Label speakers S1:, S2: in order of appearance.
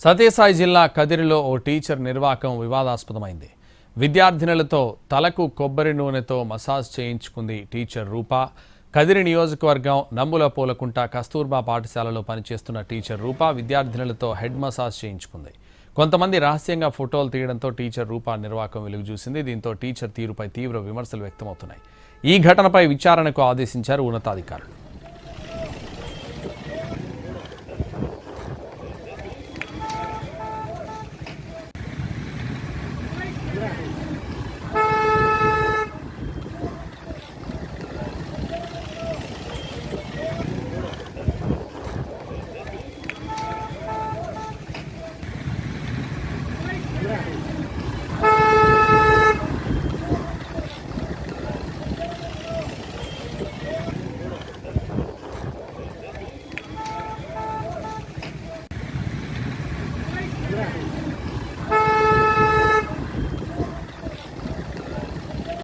S1: సత్యసాయి జిల్లా కదిరిలో ఓ టీచర్ నిర్వాకం వివాదాస్పదమైంది. విద్యార్థినులతో తలకు కొబ్బరి నూనెతో మసాజ్ చేయించుకుంది టీచర్ రూప. కదిరి నియోజకవర్గం నంబులపూలకుంట కస్తూర్బా పాఠశాలలో పనిచేస్తున్న టీచర్ రూప విద్యార్థినులతో హెడ్ మసాజ్ చేయించుకుంది. కొంతమంది రహస్యంగా ఫోటోలు తీయడంతో టీచర్ రూప నిర్వాకం వెలుగు చూసింది. దీంతో టీచర్ తీరుపై తీవ్ర విమర్శలు వ్యక్తమవుతున్నాయి. ఈ ఘటనపై విచారణకు ఆదేశించారు ఉన్నతాధికారులు.